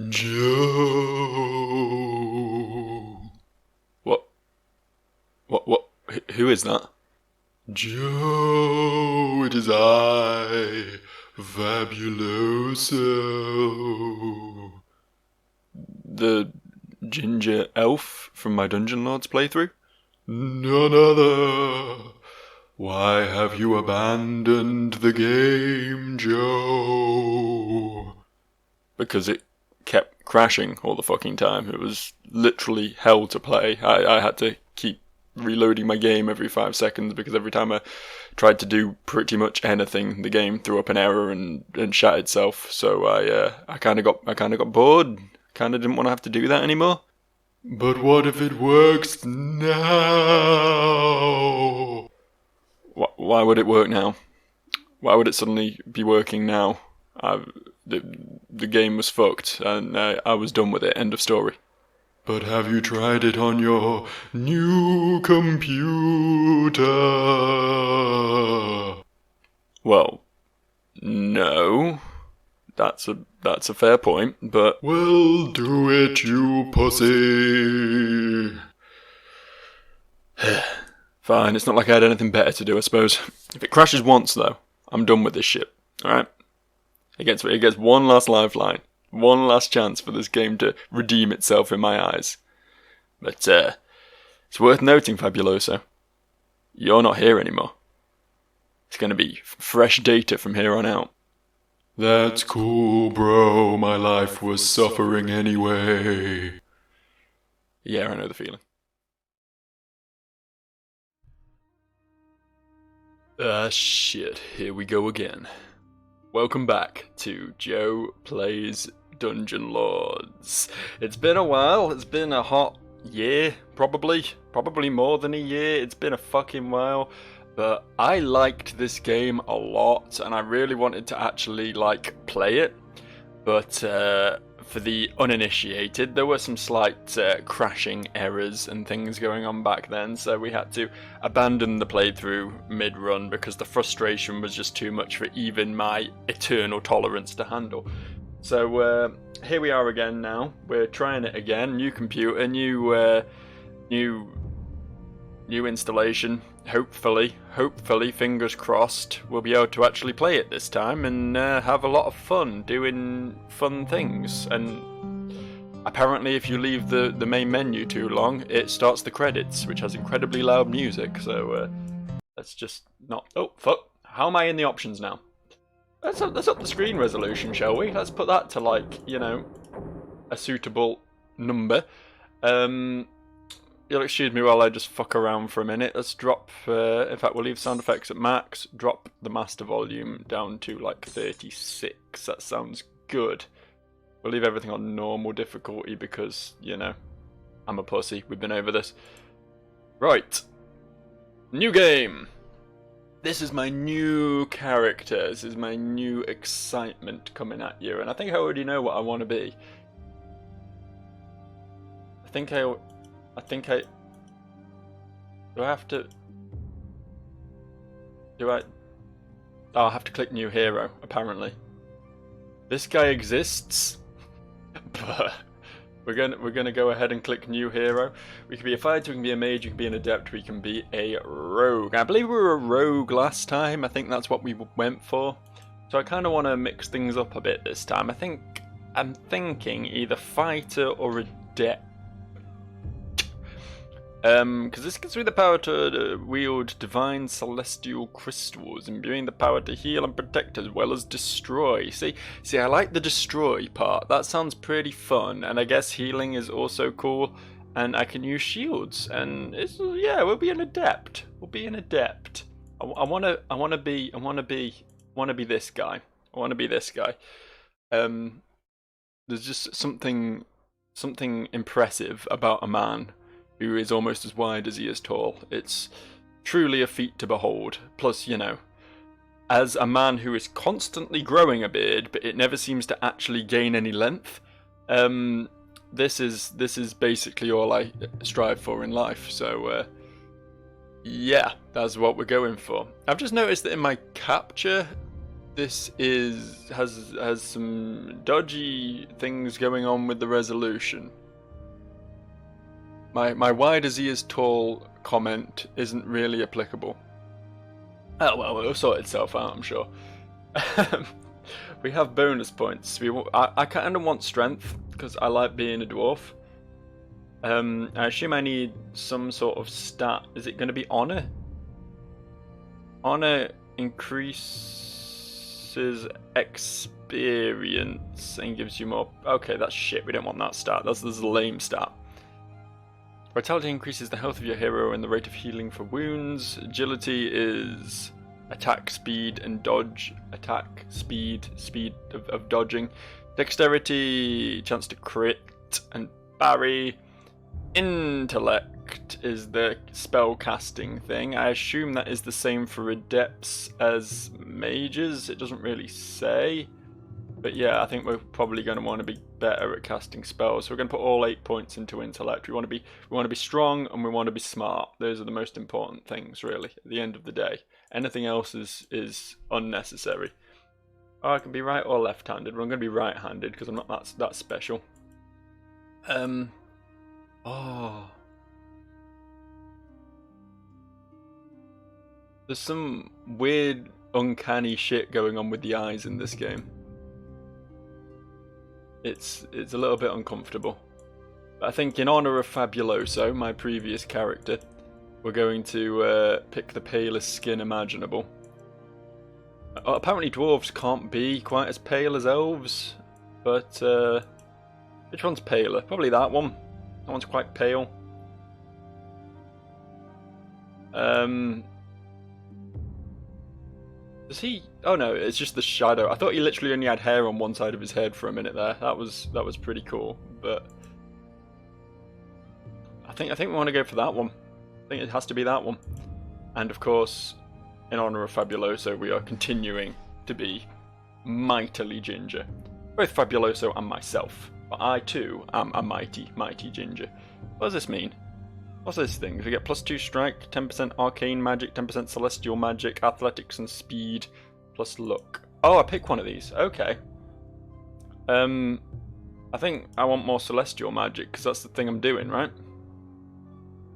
Joe. What? What? Who is that? Joe, it is I, Fabuloso. The ginger elf from my Dungeon Lords playthrough? None other. Why have you abandoned the game, Joe? Because it kept crashing all the fucking time. It was literally hell to play. I had to keep reloading my game every 5 seconds because every time I tried to do pretty much anything, the game threw up an error and shut itself. So I kind of got bored. Kind of didn't want to have to do that anymore. But what if it works now? Why would it work now? Why would it suddenly be working now? The game was fucked, and I was done with it. End of story. But have you tried it on your new computer? Well, no. That's a fair point, but... Well, do it, you pussy. Fine, it's not like I had anything better to do, I suppose. If it crashes once, though, I'm done with this shit. Alright? It gets one last lifeline. One last chance for this game to redeem itself in my eyes. But, it's worth noting, Fabuloso. You're not here anymore. It's gonna be fresh data from here on out. That's cool, bro. My life was suffering anyway. Yeah, I know the feeling. Shit. Here we go again. Welcome back to Joe Plays Dungeon Lords. It's been a while. It's been a hot year, probably more than a year. It's been a fucking while, but I liked this game a lot, and I really wanted to actually play it. But for the uninitiated, there were some slight crashing errors and things going on back then, so we had to abandon the playthrough mid-run because the frustration was just too much for even my eternal tolerance to handle. So here we are again now. We're trying it again. New computer, new installation. Hopefully, fingers crossed, we'll be able to actually play it this time and have a lot of fun doing fun things. And apparently if you leave the main menu too long, it starts the credits, which has incredibly loud music, so let's just not... Oh, fuck. How am I in the options now? Let's up the screen resolution, shall we? Let's put that to, a suitable number. You'll excuse me while I just fuck around for a minute. Let's drop, in fact we'll leave sound effects at max, drop the master volume down to 36, that sounds good. We'll leave everything on normal difficulty because, I'm a pussy, we've been over this. Right, new game! This is my new character, this is my new excitement coming at you, and I think I already know what I want to be. Do I have to... Oh, I have to click new hero, apparently. This guy exists, but we're gonna go ahead and click new hero. We can be a fighter, we can be a mage, we can be an adept, we can be a rogue. I believe we were a rogue last time, I think that's what we went for. So I kind of want to mix things up a bit this time. I'm thinking either fighter or adept. Because this gives me the power to wield divine celestial crystals, imbuing the power to heal and protect as well as destroy. See, I like the destroy part. That sounds pretty fun, and I guess healing is also cool. And I can use shields, and we'll be an adept. We'll be an adept. I wanna be this guy. I wanna be this guy. There's just something impressive about a man who is almost as wide as he is tall. It's truly a feat to behold. Plus, as a man who is constantly growing a beard, but it never seems to actually gain any length, this is basically all I strive for in life. So, yeah, that's what we're going for. I've just noticed that in my capture, this has some dodgy things going on with the resolution. My why does he is tall comment isn't really applicable. Oh well, it'll sort itself out, I'm sure. We have bonus points. I kind of want strength because I like being a dwarf. I assume I need some sort of stat. Is it going to be honor? Honor increases experience and gives you more. Okay, that's shit. We don't want that stat. That's a lame stat. Vitality increases the health of your hero and the rate of healing for wounds. Agility is attack speed and dodge. Attack speed of dodging. Dexterity, chance to crit and parry. Intellect is the spell casting thing. I assume that is the same for adepts as mages. It doesn't really say. But yeah, I think we're probably going to want to be better at casting spells. So we're going to put all 8 points into intellect. We want to be strong and we want to be smart. Those are the most important things, really, at the end of the day. Anything else is unnecessary. Oh, I can be right or left-handed. Well, I'm going to be right-handed because I'm not that special. Oh. There's some weird, uncanny shit going on with the eyes in this game. It's a little bit uncomfortable. But I think in honor of Fabuloso, my previous character, we're going to pick the palest skin imaginable. Apparently dwarves can't be quite as pale as elves, but which one's paler? Probably that one. That one's quite pale. Does he? Oh no, it's just the shadow. I thought he literally only had hair on one side of his head for a minute there. That was pretty cool. But I think we want to go for that one. I think it has to be that one. And of course, in honor of Fabuloso, we are continuing to be mightily ginger. Both Fabuloso and myself. But I too am a mighty ginger. What does this mean? What's this thing? If we get +2 strike, 10% arcane magic, 10% celestial magic, athletics and speed, plus luck. Oh, I pick one of these. Okay. I think I want more celestial magic because that's the thing I'm doing, right?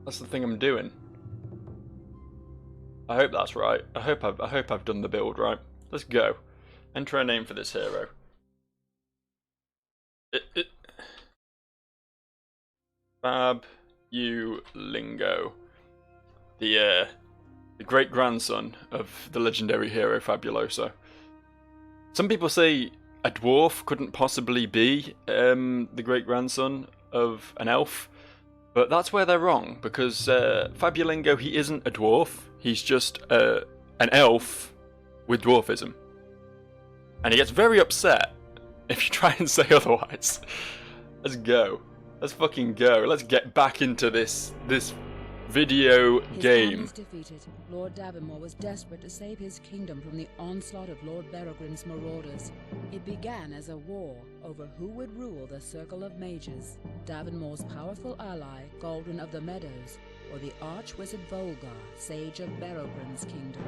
That's the thing I'm doing. I hope that's right. I hope I've done the build right. Let's go. Enter a name for this hero. Fabulingo, the great grandson of the legendary hero Fabuloso. Some people say a dwarf couldn't possibly be the great grandson of an elf, but that's where they're wrong because Fabulingo, he isn't a dwarf. He's just an elf with dwarfism, and he gets very upset if you try and say otherwise. Let's go. Let's fucking go. Let's get back into this video game. His defeated, Lord Davonmore was desperate to save his kingdom from the onslaught of Lord Berogrin's marauders. It began as a war over who would rule the Circle of Mages, Davonmore's powerful ally, Galdrin of the Meadows, or the arch-wizard Volgar, sage of Berogrin's kingdom.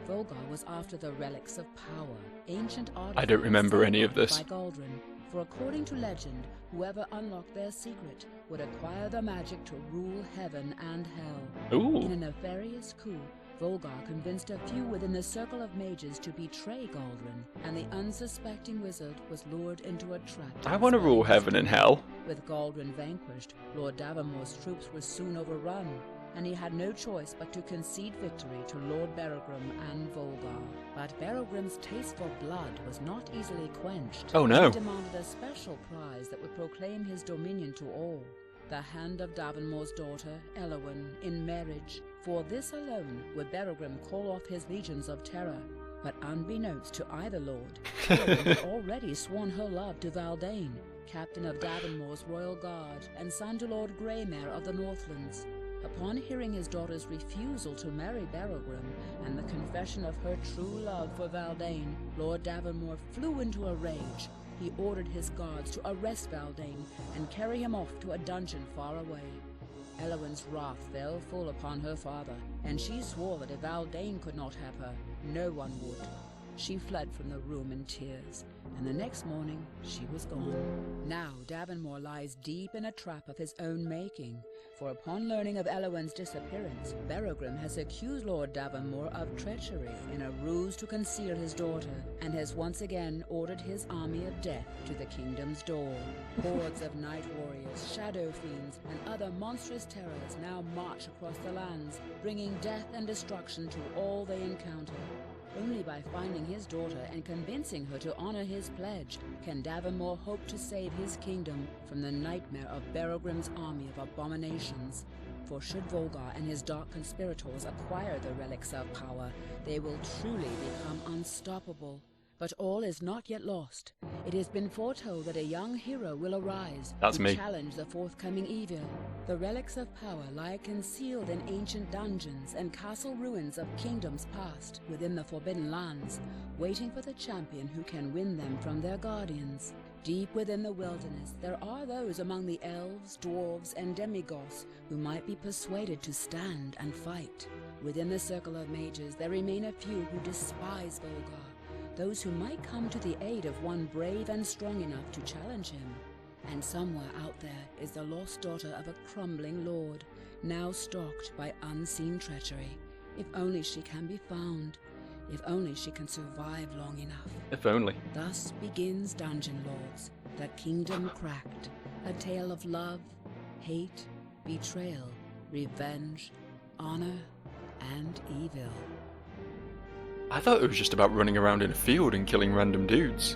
Volgar was after the relics of power, ancient artifacts. I don't remember any of this. By Galdrin. For according to legend, whoever unlocked their secret would acquire the magic to rule heaven and hell. Ooh. In a nefarious coup, Volgar convinced a few within the Circle of Mages to betray Galdrin, and the unsuspecting wizard was lured into a trap. I want to rule heaven and hell. With Galdrin vanquished, Lord Davonmore's troops were soon overrun, and he had no choice but to concede victory to Lord Berogrim and Volgar. But Berogrim's taste for blood was not easily quenched. Oh no. He demanded a special prize that would proclaim his dominion to all. The hand of Davonmore's daughter, Elowyn, in marriage. For this alone would Berogrim call off his legions of terror. But unbeknownst to either lord, Elowyn had already sworn her love to Valdane, captain of Davonmore's royal guard, and son to Lord Greymare of the Northlands. Upon hearing his daughter's refusal to marry Berogrim and the confession of her true love for Valdane, Lord Davonmore flew into a rage. He ordered his guards to arrest Valdane and carry him off to a dungeon far away. Elowyn's wrath fell full upon her father, and she swore that if Valdane could not have her, no one would. she fled from the room in tears, and the next morning she was gone. Now Davonmore lies deep in a trap of his own making, for upon learning of Elowen's disappearance, Berogrim has accused Lord Davonmore of treachery in a ruse to conceal his daughter, and has once again ordered his army of death to the kingdom's door. Hordes of night warriors, shadow fiends, and other monstrous terrors now march across the lands, bringing death and destruction to all they encounter. Only by finding his daughter and convincing her to honor his pledge can Davonmore hope to save his kingdom from the nightmare of Berogrim's army of abominations. For should Volgar and his dark conspirators acquire the relics of power, they will truly become unstoppable. But all is not yet lost. It has been foretold that a young hero will arise to challenge the forthcoming evil. The relics of power lie concealed in ancient dungeons and castle ruins of kingdoms past within the Forbidden Lands, waiting for the champion who can win them from their guardians. Deep within the wilderness, there are those among the elves, dwarves, and demigoths who might be persuaded to stand and fight. Within the circle of mages, there remain a few who despise Volgar, those who might come to the aid of one brave and strong enough to challenge him. And somewhere out there is the lost daughter of a crumbling lord, now stalked by unseen treachery. If only she can be found. If only she can survive long enough. If only. Thus begins Dungeon Lords, the Kingdom Cracked, a tale of love, hate, betrayal, revenge, honor, and evil. I thought it was just about running around in a field and killing random dudes.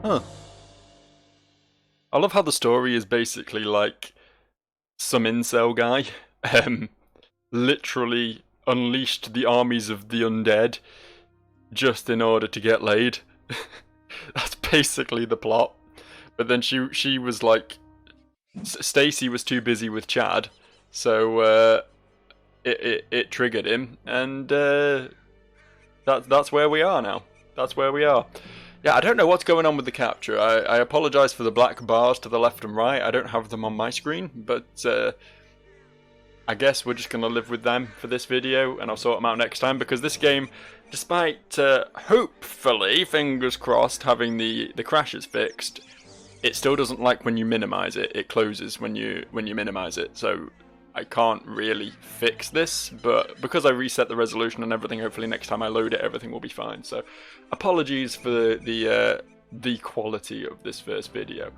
Huh. I love how the story is basically like some incel guy literally unleashed the armies of the undead just in order to get laid. That's basically the plot. But then she was like, Stacy was too busy with Chad, so it triggered him, and that's where we are now. That's where we are. Yeah, I don't know what's going on with the capture. I apologise for the black bars to the left and right. I don't have them on my screen, but I guess we're just going to live with them for this video, and I'll sort them out next time, because this game, despite hopefully, fingers crossed, having the crashes fixed, it still doesn't like when you minimise it. It closes when you minimise it, so I can't really fix this, but because I reset the resolution and everything, hopefully next time I load it, everything will be fine. So, apologies for the quality of this first video.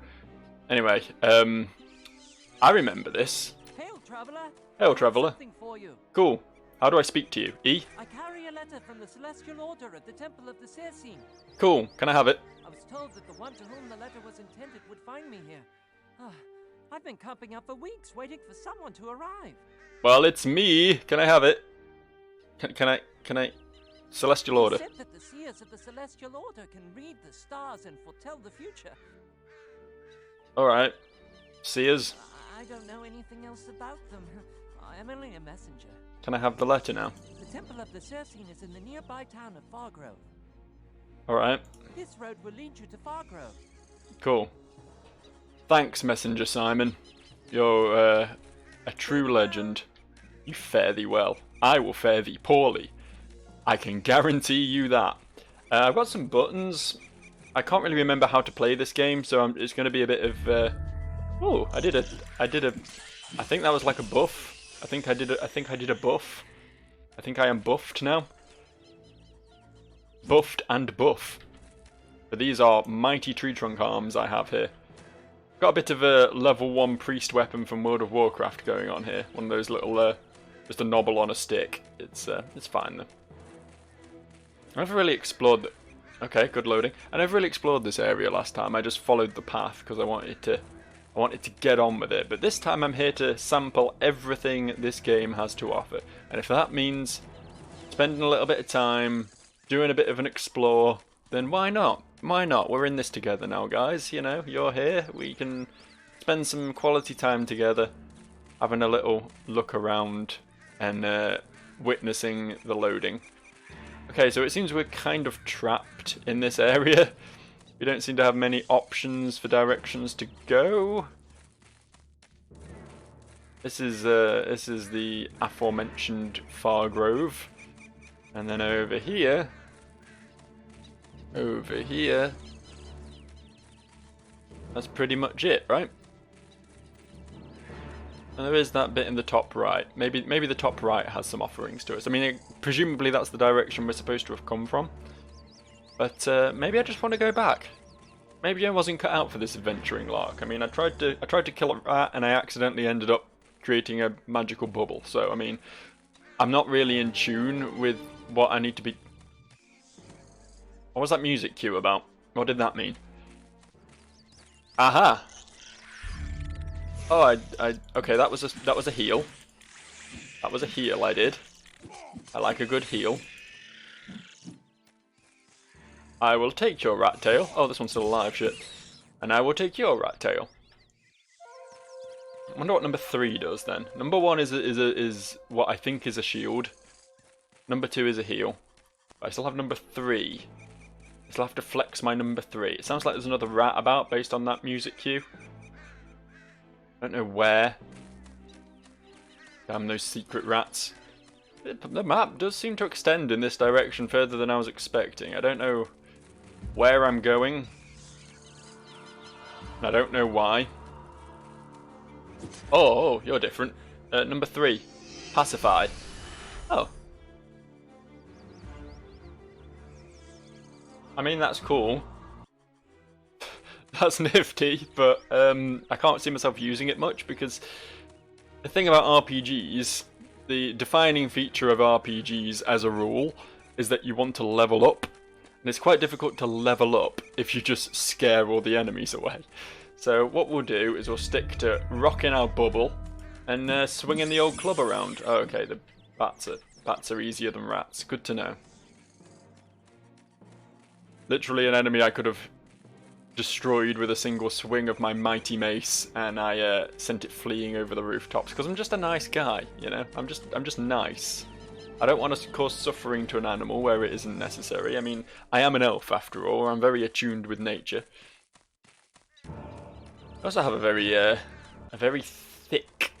Anyway, I remember this. Hail, traveler! Hail, traveler. Something for you. Cool. How do I speak to you? E? I carry a letter from the Celestial Order at the Temple of the Circine. Cool. Can I have it? I was told that the one to whom the letter was intended would find me here. I've been camping up for weeks, waiting for someone to arrive. Well, it's me. Can I have it? Can I? Celestial Order. It's said that the seers of the Celestial Order can read the stars and foretell the future. Alright. Seers. I don't know anything else about them. I am only a messenger. Can I have the letter now? The Temple of the Circine is in the nearby town of Fargrove. Alright. This road will lead you to Fargrove. Cool. Thanks, Messenger Simon. You're a true legend. You fare thee well. I will fare thee poorly. I can guarantee you that. I've got some buttons. I can't really remember how to play this game, so it's going to be a bit of. Oh, I did a. I think that was like a buff. I think I did a buff. I think I am buffed now. Buffed and buff. But these are mighty tree trunk arms I have here. Got a bit of a level 1 priest weapon from World of Warcraft going on here. One of those little, just a knobble on a stick. It's fine though. I never really explored the... Okay, good loading. I never really explored this area last time. I just followed the path because I wanted to get on with it. But this time I'm here to sample everything this game has to offer. And if that means spending a little bit of time doing a bit of an explore, then why not? Why not? We're in this together now, guys. You know, you're here. We can spend some quality time together, having a little look around and witnessing the loading. Okay, so it seems we're kind of trapped in this area. We don't seem to have many options for directions to go. This is the aforementioned Fargrove, and then over here, that's pretty much it, right? And there is that bit in the top right. Maybe the top right has some offerings to us. I mean, presumably that's the direction we're supposed to have come from. But maybe I just want to go back. Maybe I wasn't cut out for this adventuring lark. I mean, I tried to kill a rat and I accidentally ended up creating a magical bubble. So I mean, I'm not really in tune with what I need to be. What was that music cue about? What did that mean? Aha! Oh, okay. That was a heal. That was a heal. I did. I like a good heal. I will take your rat tail. Oh, this one's still alive. Shit. And I will take your rat tail. I wonder what number 3 does then. Number 1 is what I think is a shield. Number 2 is a heal. But I still have number 3. I still have to flex my number 3. It sounds like there's another rat about based on that music cue. I don't know where. Damn those secret rats. The map does seem to extend in this direction further than I was expecting. I don't know where I'm going. I don't know why. Oh, you're different. Number 3. Pacify. Oh. I mean, that's cool. That's nifty, but I can't see myself using it much because the thing about RPGs, the defining feature of RPGs as a rule is that you want to level up. And it's quite difficult to level up if you just scare all the enemies away. So what we'll do is we'll stick to rocking our bubble and swinging the old club around. Oh, okay, the bats are easier than rats. Good to know. Literally an enemy I could have destroyed with a single swing of my mighty mace, and I sent it fleeing over the rooftops because I'm just a nice guy, you know. I'm just nice. I don't want to cause suffering to an animal where it isn't necessary. I mean, I am an elf after all. I'm very attuned with nature. I also have a very thick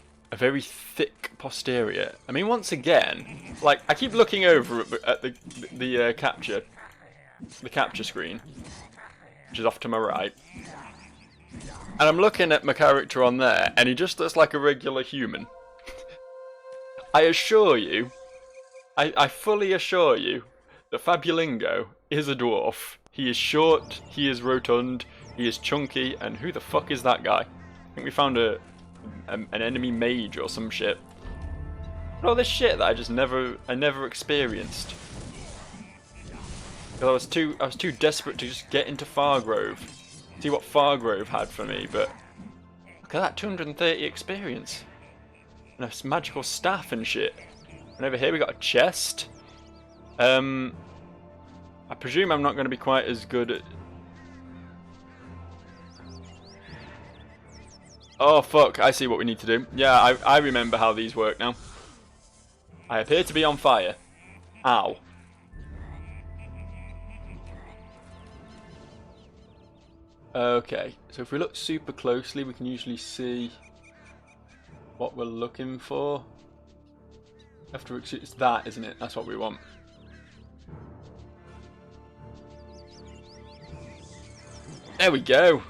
posterior. I mean, once again, like I keep looking over at the capture screen, which is off to my right, and I'm looking at my character on there, and he just looks like a regular human. I assure you, I fully assure you, that Fabulingo is a dwarf. He is short, he is rotund, he is chunky, and who the fuck is that guy? I think we found an enemy mage or some shit. But all this shit that I never experienced. Because I was too desperate to just get into Fargrove, see what Fargrove had for me. But look at that, 230 experience, and a magical staff and shit. And over here we got a chest. I presume I'm not going to be quite as good at. Oh fuck! I see what we need to do. Yeah, I remember how these work now. I appear to be on fire. Ow. Okay, so if we look super closely, we can usually see what we're looking for. After it's that, isn't it? That's what we want. There we go.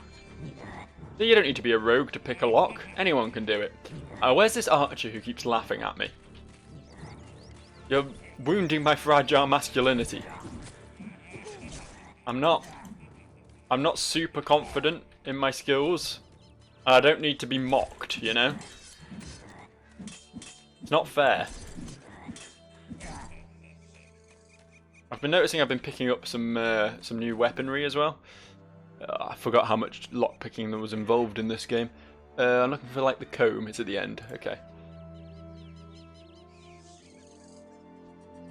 You don't need to be a rogue to pick a lock. Anyone can do it. Where's this archer who keeps laughing at me? You're wounding my fragile masculinity. I'm not super confident in my skills. I don't need to be mocked, you know? It's not fair. I've been noticing I've been picking up some new weaponry as well. I forgot how much lockpicking there was involved in this game. I'm looking for like the comb. It's at the end. Okay.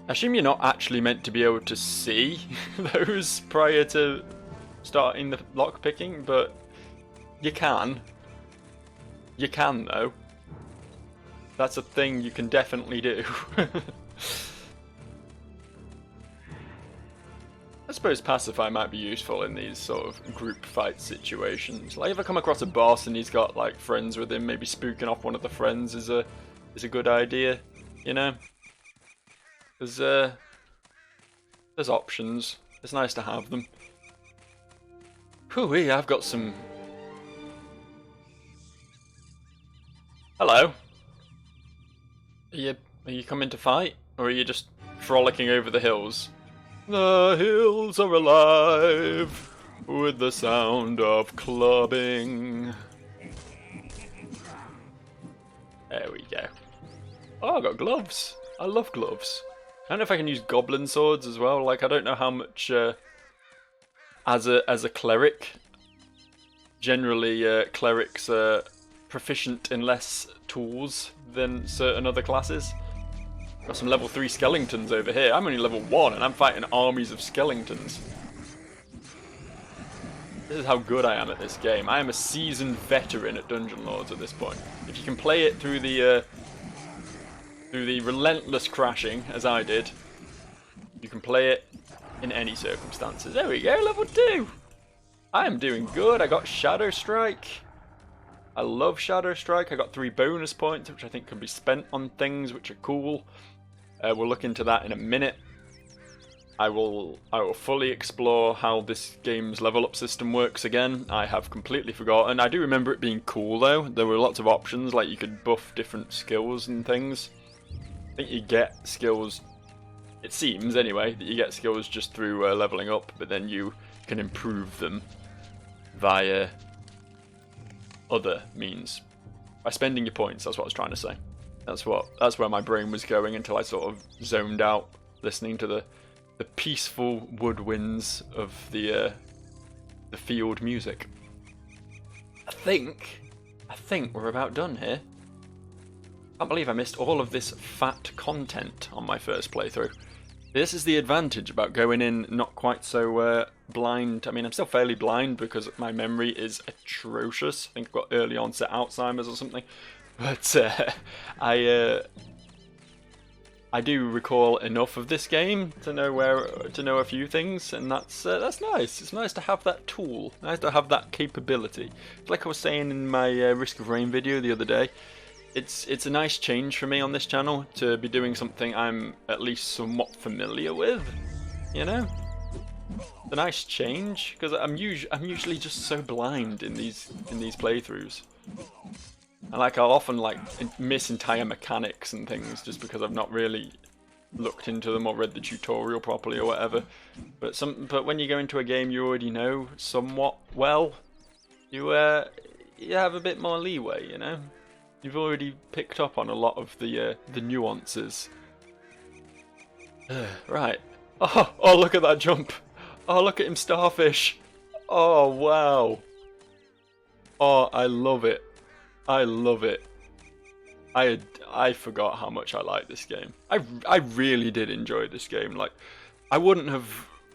I assume you're not actually meant to be able to see those prior to starting the lockpicking, but you can. You can though. That's a thing you can suppose pacify might be useful in these sort of group fight situations. Like if I come across a boss and he's got like friends with him, maybe spooking off one of the friends is a good idea, you know? There's options. It's nice to have them. Hooey, I've got some. Hello. Are you coming to fight, or are you just frolicking over the hills? The hills are alive with the sound of clubbing. There we go. Oh, I got gloves. I love gloves. I don't know if I can use goblin swords as well. Like, I don't know how much as a cleric. Generally, clerics are proficient in less tools than certain other classes. Got some level 3 skeletons over here. I'm only level 1 and I'm fighting armies of skeletons. This is how good I am at this game. I am a seasoned veteran at Dungeon Lords at this point. If you can play it through the relentless crashing, as I did, you can play it in any circumstances. There we go, level 2! I am doing good. I got Shadow Strike. I love Shadow Strike. I got 3 bonus points, which I think can be spent on things which are cool. We'll look into that in a minute. I will fully explore how this game's level up system works again. I have completely forgotten. I do remember it being cool though. There were lots of options, like you could buff different skills and things. I think you get skills, it seems anyway, that you get skills just through leveling up, but then you can improve them via other means. By spending your points, that's what I was trying to say. That's where my brain was going until I sort of zoned out, listening to the peaceful woodwinds of the field music. I think we're about done here. I can't believe I missed all of this fat content on my first playthrough. This is the advantage about going in not quite so blind. I mean, I'm still fairly blind because my memory is atrocious. I think I've got early onset Alzheimer's or something. But I do recall enough of this game to know a few things, and that's nice. It's nice to have that tool, nice to have that capability. Like I was saying in my Risk of Rain video the other day, it's a nice change for me on this channel to be doing something I'm at least somewhat familiar with. You know, it's a nice change because I'm usually just so blind in these playthroughs. And like I'll often like miss entire mechanics and things just because I've not really looked into them or read the tutorial properly or whatever. But when you go into a game you already know somewhat well, you have a bit more leeway, you know. You've already picked up on a lot of the nuances. Right. Oh, look at that jump. Oh, look at him starfish. Oh, wow. Oh, I love it. I love it. I forgot how much I like this game. I really did enjoy this game. Like, I wouldn't have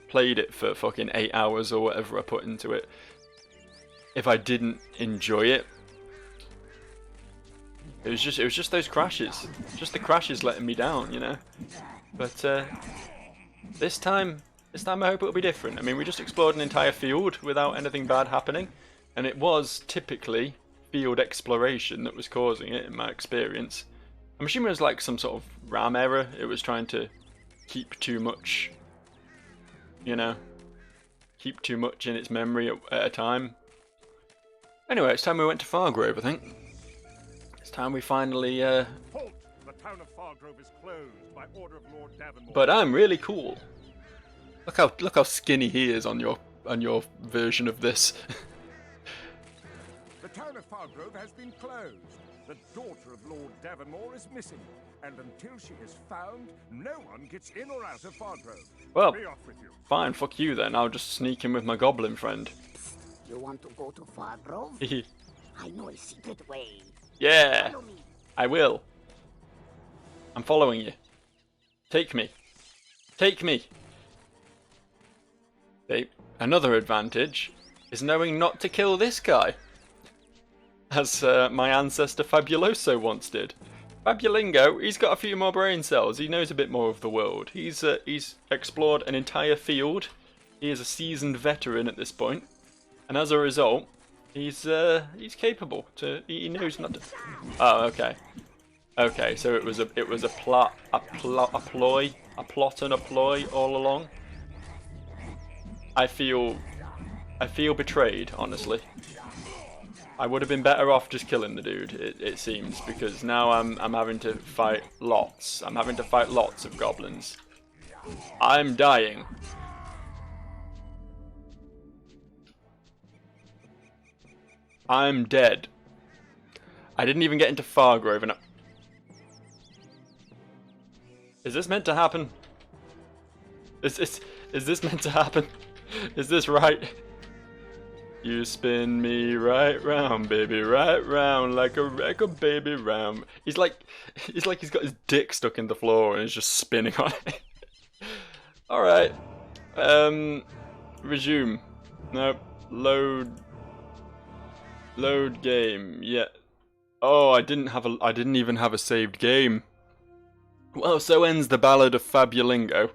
played it for fucking 8 hours or whatever I put into it if I didn't enjoy it. It was just those crashes. Just the crashes letting me down, you know. But this time I hope it'll be different. I mean, we just explored an entire field without anything bad happening, and it was typically field exploration that was causing it in my experience. I'm assuming it was like some sort of RAM error. It was trying to keep too much, you know, keep too much in its memory at a time. Anyway, it's time we went to Fargrove, I think. It's time we finally Halt! The town of Fargrove is closed by order of Lord Davonmore. But I'm really cool. Look how skinny he is on your version of this. The town of Fargrove has been closed. The daughter of Lord Davonmore is missing, and until she is found, no one gets in or out of Fargrove. Well, Be off with you. fine, fuck you then. I'll just sneak in with my goblin friend. You want to go to Fargrove? I know a secret way. Yeah, Follow me. I will. I'm following you. Take me. Take me. Another advantage is knowing not to kill this guy. As my ancestor Fabuloso once did. Fabulingo, he's got a few more brain cells. He knows a bit more of the world. He's explored an entire field He is a seasoned veteran at this point, and as a result, he's capable to. He knows not to. Oh, okay. Okay, so it was a plot, a ploy and a ploy all along. I feel betrayed, honestly. I would have been better off just killing the dude, it seems, because now I'm having to fight lots. I'm having to fight lots of goblins. I'm dying. I'm dead. I didn't even get into Fargrove and is this meant to happen? Is this meant to happen? Is this right? You spin me right round, baby, right round like a record, baby, round. He's like he's got his dick stuck in the floor and is just spinning on it. All right. Resume. Nope. Load game. Yeah. Oh, I didn't even have a saved game. Well, so ends the Ballad of Fabulingo.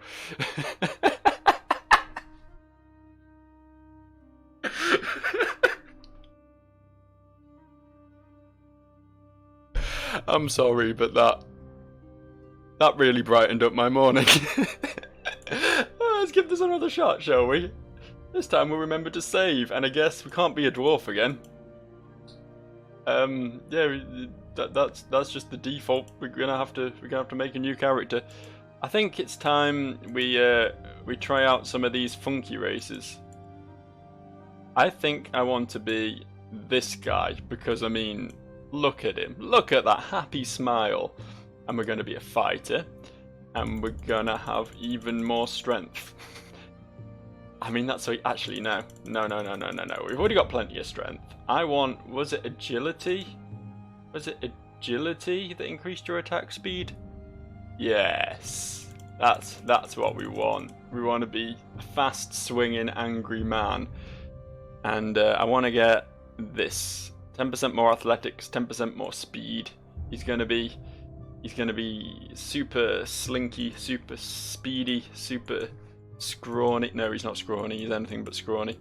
I'm sorry, but that really brightened up my morning. Let's give this another shot, shall we? This time we'll remember to save, and I guess we can't be a dwarf again. Yeah, that's just the default. We're gonna have to make a new character. I think it's time we try out some of these funky races. I think I want to be this guy because I mean, look at him. Look at that happy smile. And we're gonna be a fighter, and we're gonna have even more strength. I mean, that's actually no. We've already got plenty of strength. I want, was it agility? Was it agility that increased your attack speed? Yes, that's what we want. We want to be a fast swinging angry man, and I want to get this 10% more athletics, 10% more speed. He's gonna be super slinky, super speedy, super scrawny. No, he's not scrawny. He's anything but scrawny.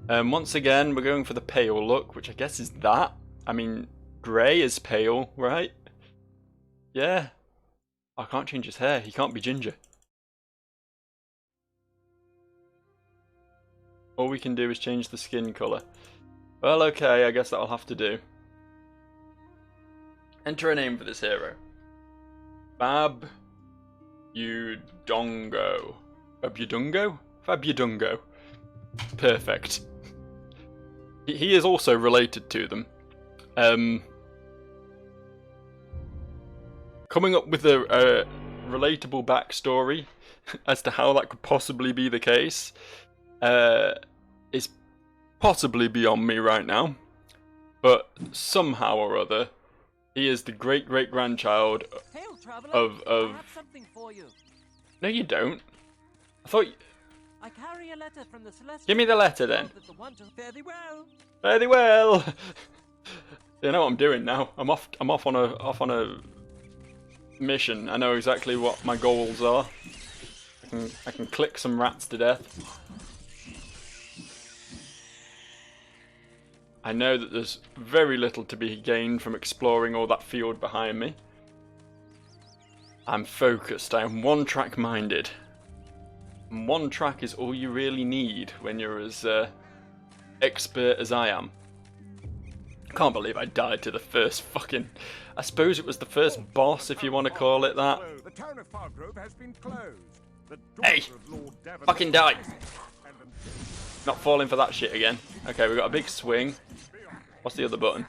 Once again, we're going for the pale look, which I guess is that. I mean, grey is pale, right? Yeah. I can't change his hair. He can't be ginger. All we can do is change the skin colour. Well, okay, I guess that'll have to do. Enter a name for this hero. Fabudongo. Fabudongo? Fabudongo. Perfect. He is also related to them. Coming up with a relatable backstory as to how that could possibly be the case is possibly beyond me right now. But somehow or other, he is the great-great-grandchild of... I have something for you. No, you don't. I thought... I carry a letter from the Celestial. Give me the letter then. Fare thee well. Fare thee well. You know what I'm doing now. I'm off on a mission. I know exactly what my goals are. I can click some rats to death. I know that there's very little to be gained from exploring all that field behind me. I'm focused. I am one-track minded. And one track is all you really need when you're as expert as I am. I can't believe I died to the first fucking... I suppose it was the first boss, if you want to call it that. The town of Fargrove has been closed. The Hey! daughter of Lord Davamore Fucking die! and Not falling for that shit again. Okay, we've got a big swing. What's the other button?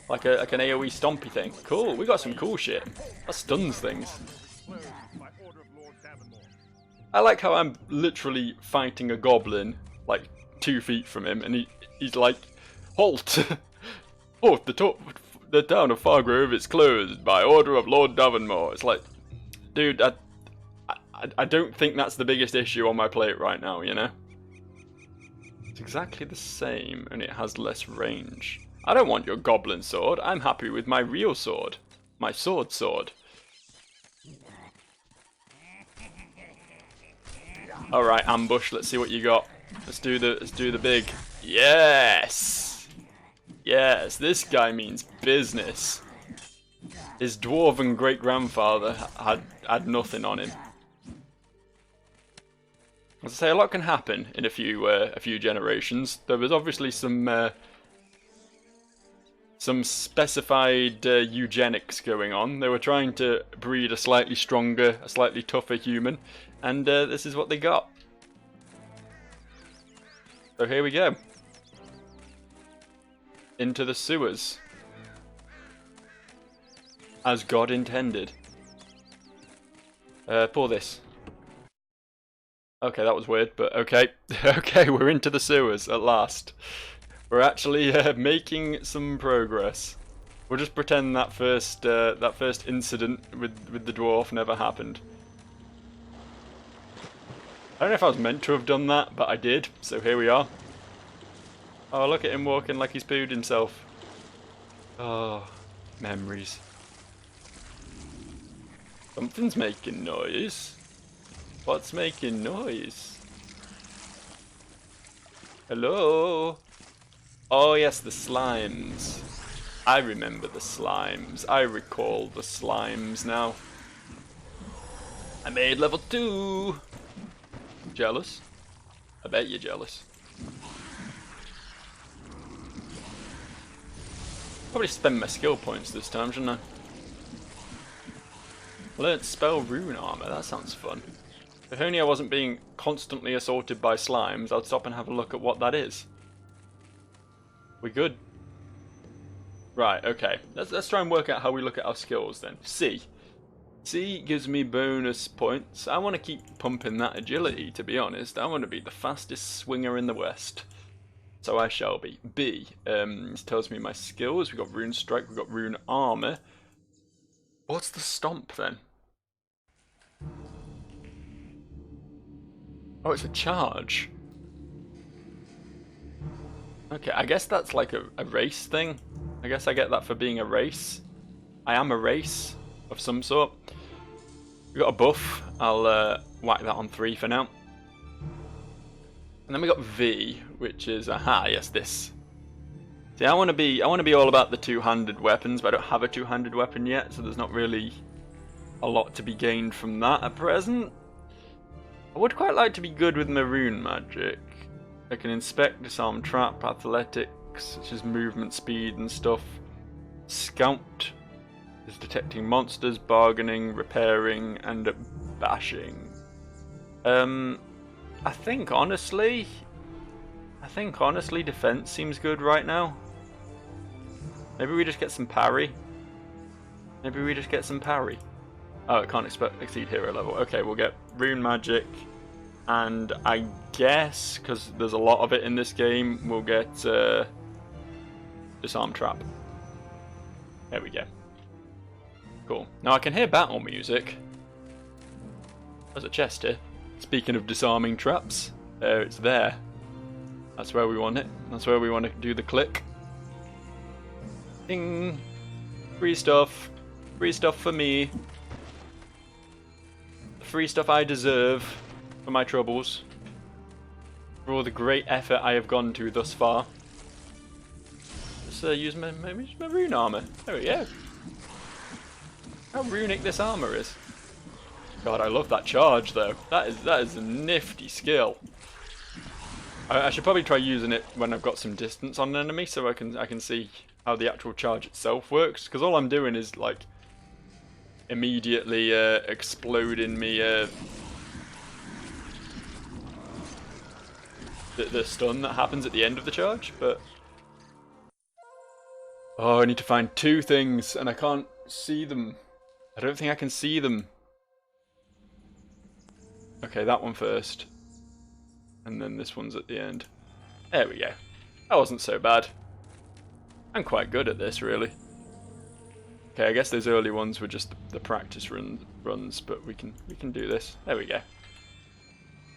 Like an AoE stompy thing. Cool, we got some cool shit. That stuns things. closed by order of Lord Davamore. I like how I'm literally fighting a goblin, like 2 feet from him, and he's like, halt! Oh, the town of Fargrove is closed by order of Lord Davamore. It's like, dude, I don't think that's the biggest issue on my plate right now, you know? It's exactly the same, and it has less range. I don't want your goblin sword. I'm happy with my real sword. My sword. All right, ambush. Let's see what you got. Let's do the big. Yes. Yes. This guy means business. His dwarven great grandfather had nothing on him. As I say, a lot can happen in a few generations. There was obviously some specified eugenics going on. They were trying to breed a slightly stronger, a slightly tougher human, and this is what they got. So here we go. Into the sewers. As God intended. Pour this. Okay, that was weird, but okay. Okay, we're into the sewers at last. We're actually making some progress. We'll just pretend that first incident with the dwarf never happened. I don't know if I was meant to have done that, but I did, so here we are. Oh, look at him walking like he's pooed himself. Oh, memories. Something's making noise. What's making noise? Hello? Oh yes, the slimes. I remember the slimes. I recall the slimes now. I made level 2. Jealous? I bet you're jealous. Probably spend my skill points this time, shouldn't I? Learned spell rune armor. That sounds fun. If only I wasn't being constantly assaulted by slimes, I'd stop and have a look at what that is. We good? Right, okay. Let's try and work out how we look at our skills then. C. C gives me bonus points. I want to keep pumping that agility, to be honest. I want to be the fastest swinger in the West. So I shall be. B. This tells me my skills. We've got rune strike, we've got rune armor. What's the stomp then? Oh, it's a charge. Okay, I guess that's like a race thing. I guess I get that for being a race. I am a race of some sort. We got a buff. I'll whack that on 3 for now. And then we got V, which is yes, this. See, I want to be all about the two-handed weapons, but I don't have a two-handed weapon yet, so there's not really a lot to be gained from that at present. I would quite like to be good with maroon magic. I can inspect, disarm, trap, athletics, such as movement, speed, and stuff. Scout is detecting monsters, bargaining, repairing, and bashing. I think honestly, defense seems good right now. Maybe we just get some parry. Oh, it can't exceed hero level. Okay, we'll get rune magic, and I guess, because there's a lot of it in this game, we'll get disarm trap. There we go. Cool. Now I can hear battle music. There's a chest here. Speaking of disarming traps, it's there. That's where we want it. That's where we want to do the click. Ding! Free stuff. Free stuff for me. The free stuff I deserve for my troubles. For all the great effort I have gone to thus far. Let's use my rune armor. There we go. How runic this armor is. God, I love that charge though. That is a nifty skill. I should probably try using it when I've got some distance on an enemy, so I can see how the actual charge itself works. Because all I'm doing is like immediately exploding me the stun that happens at the end of the charge. But oh, I need to find 2 things, and I can't see them. I don't think I can see them. Okay, that one first. And then this one's at the end. There we go. That wasn't so bad. I'm quite good at this, really. Okay, I guess those early ones were just the practice runs, but we can do this. There we go.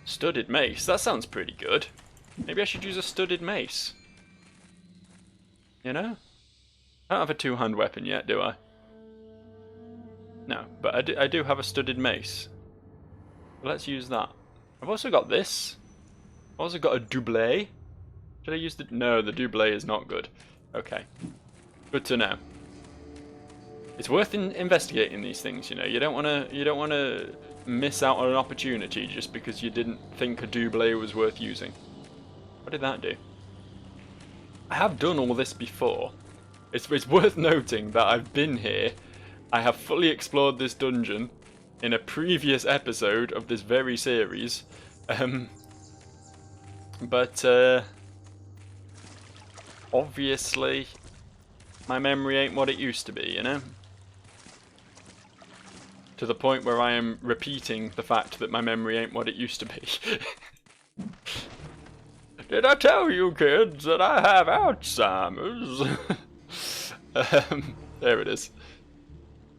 Studded mace. That sounds pretty good. Maybe I should use a studded mace. You know? I don't have a two-hand weapon yet, do I? No, but I do have a studded mace. Let's use that. I've also got this. I've also got a double. Should I use the... No, the double is not good. Okay. Good to know. It's worth investigating these things, you know. You don't want to miss out on an opportunity just because you didn't think a double was worth using. What did that do? I have done all this before. It's worth noting that I've been here. I have fully explored this dungeon in a previous episode of this very series. But obviously my memory ain't what it used to be, you know? To the point where I am repeating the fact that my memory ain't what it used to be. Did I tell you kids that I have Alzheimer's? There it is.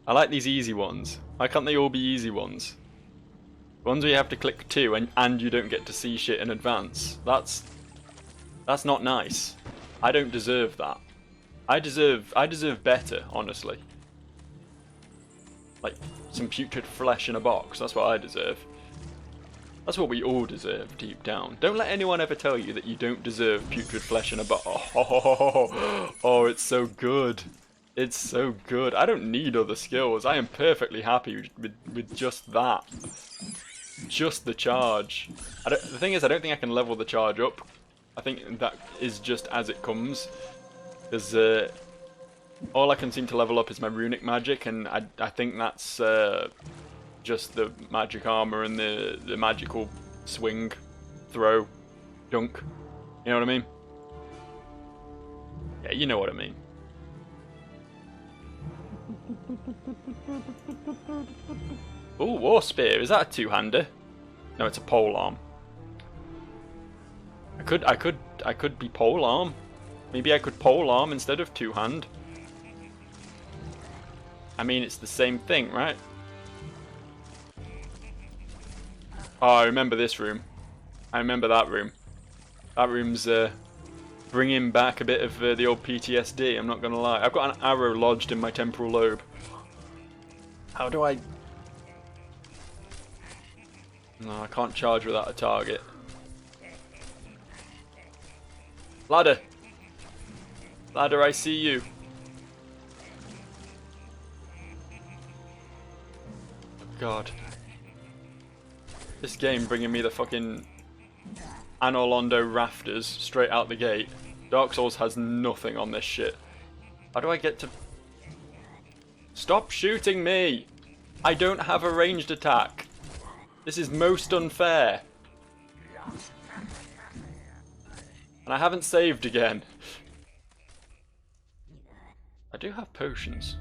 I like these easy ones. Why can't they all be easy ones? Ones where you have to click 2 and you don't get to see shit in advance. That's not nice. I don't deserve that. I deserve better, honestly. Like some putrid flesh in a box. That's what I deserve. That's what we all deserve deep down. Don't let anyone ever tell you that you don't deserve putrid flesh in a box. Oh, it's so good. It's so good. I don't need other skills. I am perfectly happy with just that. Just the charge. The thing is, I don't think I can level the charge up. I think that is just as it comes. There's all I can seem to level up is my runic magic, and I think that's just the magic armor and the magical swing, throw, dunk. You know what I mean? Yeah, you know what I mean. Ooh, war spear. Is that a two-hander? No, it's a pole arm. I could be pole arm. Maybe I could pole arm instead of two-hand. I mean, it's the same thing, right? Oh, I remember this room. I remember that room. That room's bringing back a bit of the old PTSD, I'm not gonna lie. I've got an arrow lodged in my temporal lobe. How do I... No, I can't charge without a target. Ladder! Ladder, I see you. God. This game bringing me the fucking Anolondo rafters straight out the gate. Dark Souls has nothing on this shit. How do I get to... Stop shooting me! I don't have a ranged attack. This is most unfair. And I haven't saved again. I do have potions.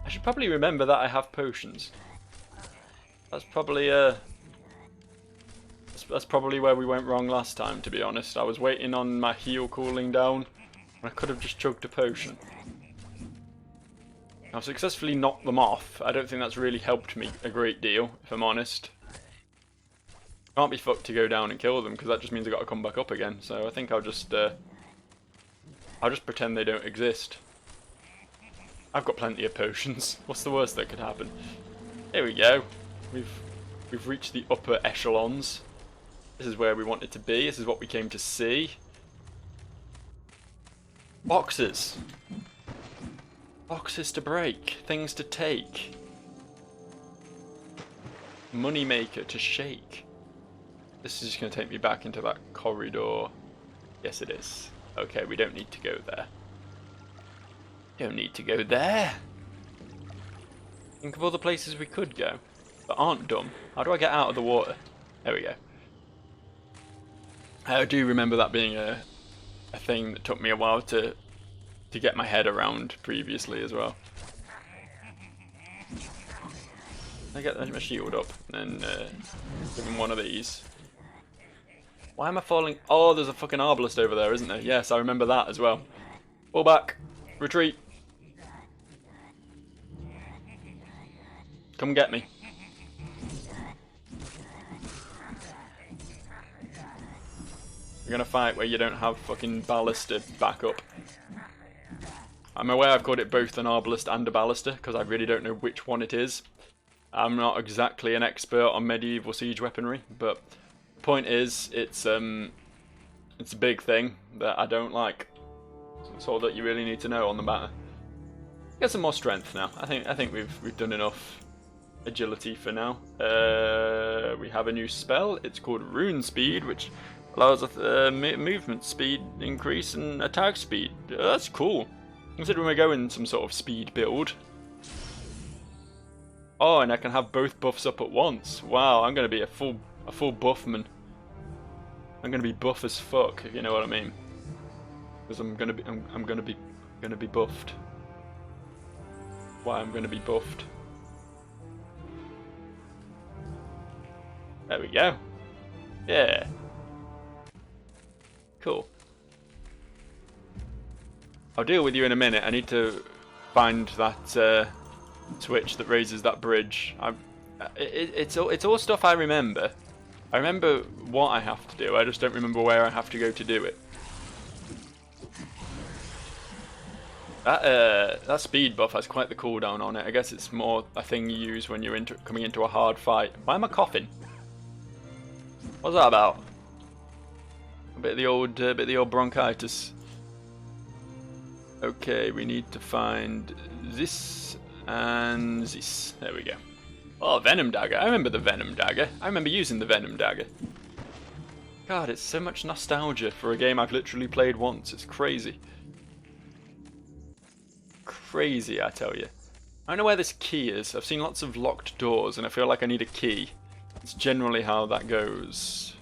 I should probably remember that I have potions. That's probably that's probably where we went wrong last time, to be honest. I was waiting on my heal cooling down, and I could have just chugged a potion. I've successfully knocked them off. I don't think that's really helped me a great deal, if I'm honest. Can't be fucked to go down and kill them, because that just means I've got to come back up again. So I think I'll just pretend they don't exist. I've got plenty of potions. What's the worst that could happen? Here we go. We've reached the upper echelons. This is where we wanted to be. This is what we came to see. Boxes. Boxes to break. Things to take. Moneymaker to shake. This is just going to take me back into that corridor. Yes, it is. Okay, we don't need to go there. Don't need to go there. Think of all the places we could go, but aren't dumb. How do I get out of the water? There we go. I do remember that being a thing that took me a while to get my head around previously as well. I get my shield up and then give him one of these. Why am I falling? Oh, there's a fucking arbalist over there, isn't there? Yes, I remember that as well. Pull back. Retreat. Come get me. You're gonna fight where you don't have fucking ballista backup. I'm aware I've called it both an arbalist and a ballista, because I really don't know which one it is. I'm not exactly an expert on medieval siege weaponry, but the point is, it's a big thing that I don't like. That's all that you really need to know on the matter. Get some more strength now. I think we've done enough agility for now. We have a new spell. It's called Rune Speed, which allows a movement speed increase and attack speed. That's cool. Considering we're going some sort of speed build. Oh, and I can have both buffs up at once. Wow, I'm gonna be a full buffman. I'm gonna be buff as fuck, if you know what I mean. Because I'm gonna be buffed. Why I'm gonna be buffed. There we go. Yeah. Cool. I'll deal with you in a minute. I need to find that switch that raises that bridge. It's all stuff I remember. I remember what I have to do. I just don't remember where I have to go to do it. That speed buff has quite the cooldown on it. I guess it's more a thing you use when you're coming into a hard fight. Why am I coughing? What's that about? A bit of the old bronchitis. Okay, we need to find this and this. There we go. Oh, Venom Dagger. I remember the Venom Dagger. I remember using the Venom Dagger. God, it's so much nostalgia for a game I've literally played once. It's crazy. Crazy, I tell you. I don't know where this key is. I've seen lots of locked doors and I feel like I need a key. It's generally how that goes.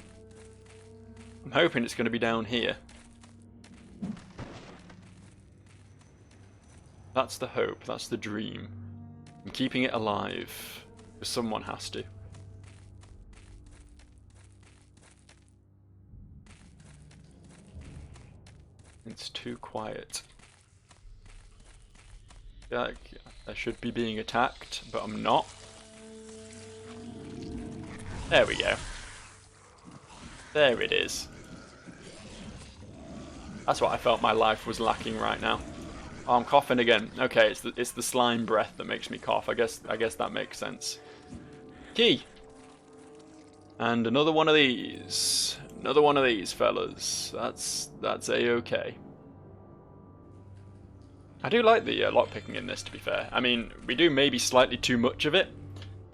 I'm hoping it's going to be down here. That's the hope, that's the dream. I'm keeping it alive, because someone has to. It's too quiet. Like, I should be being attacked, but I'm not. There we go. There it is. That's what I felt my life was lacking right now. Oh, I'm coughing again. Okay, it's the slime breath that makes me cough. I guess that makes sense. Key. And another one of these. Another one of these fellas. That's a-okay. I do like the lockpicking in this, to be fair. I mean, we do maybe slightly too much of it.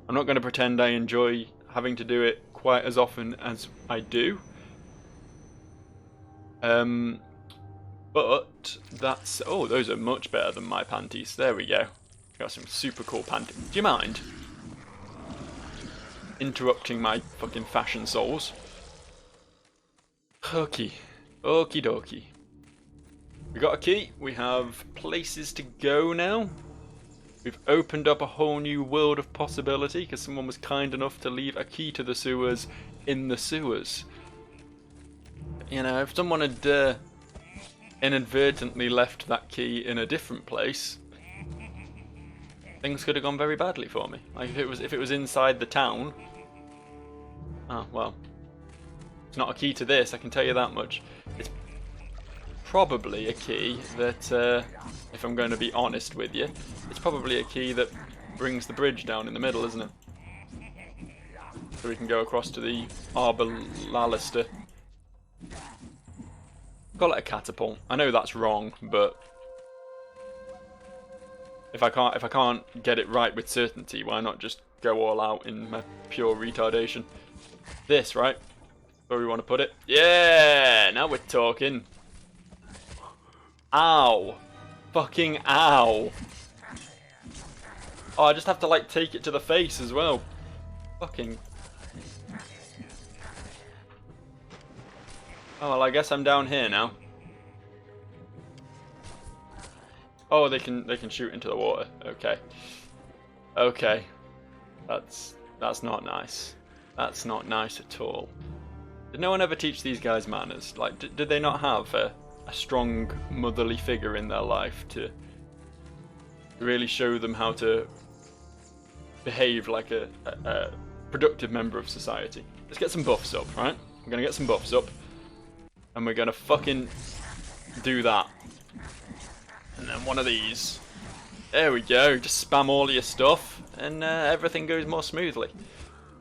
I'm not going to pretend I enjoy having to do it quite as often as I do. But that's... Oh, those are much better than my panties. There we go. Got some super cool panties. Do you mind interrupting my fucking fashion souls? Okay. Okie dokie. We got a key. We have places to go now. We've opened up a whole new world of possibility because someone was kind enough to leave a key to the sewers in the sewers. You know, if someone had inadvertently left that key in a different place, things could have gone very badly for me. Like if it was inside the town. Oh well, it's not a key to this. I can tell you that much. It's probably a key that, if I'm going to be honest with you, it's probably a key that brings the bridge down in the middle, isn't it? So we can go across to the Arbor Lalister. Call it a catapult. I know that's wrong, but if I can't get it right with certainty, why not just go all out in my pure retardation? This, right? Where we want to put it? Yeah! Now we're talking. Ow! Fucking ow! Oh, I just have to like take it to the face as well. Fucking. Oh well, I guess I'm down here now. Oh, they can shoot into the water. Okay. Okay. That's not nice. That's not nice at all. Did no one ever teach these guys manners? Like, did they not have a strong motherly figure in their life to really show them how to behave like a productive member of society? Let's get some buffs up, right? We're gonna get some buffs up. And we're gonna fucking do that. And then one of these. There we go. Just spam all of your stuff. and everything goes more smoothly.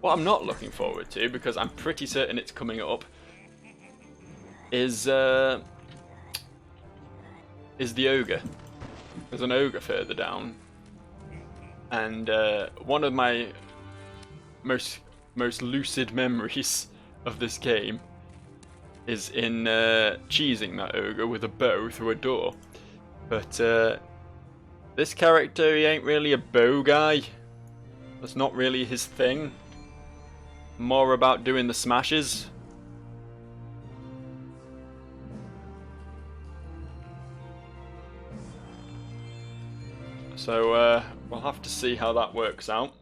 What I'm not looking forward to, because I'm pretty certain it's coming up, is the ogre. There's an ogre further down, and one of my most lucid memories of this game is in cheesing that ogre with a bow through a door. But this character, he ain't really a bow guy. That's not really his thing. More about doing the smashes. So we'll have to see how that works out.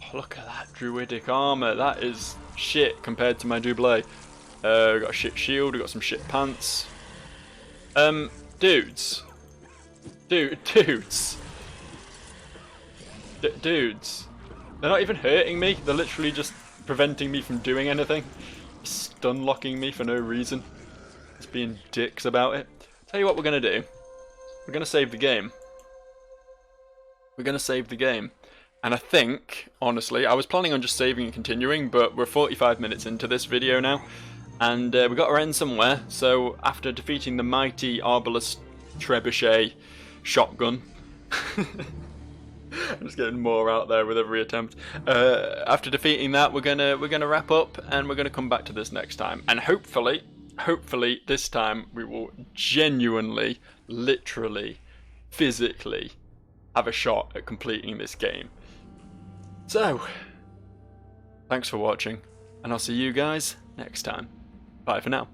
Oh, look at that druidic armor. That is shit compared to my double. We got a shit shield. We got some shit pants. Dudes. Dudes. Dudes. They're not even hurting me. They're literally just preventing me from doing anything. Stun locking me for no reason. Just being dicks about it. Tell you what we're gonna do. We're gonna save the game. We're gonna save the game. And I think, honestly, I was planning on just saving and continuing, but we're 45 minutes into this video now. And we got to end somewhere. So after defeating the mighty Arbalest Trebuchet shotgun. I'm just getting more out there with every attempt. After defeating that, we're gonna wrap up, and we're gonna come back to this next time. And hopefully this time we will genuinely, literally, physically have a shot at completing this game. So, thanks for watching, and I'll see you guys next time. Bye for now.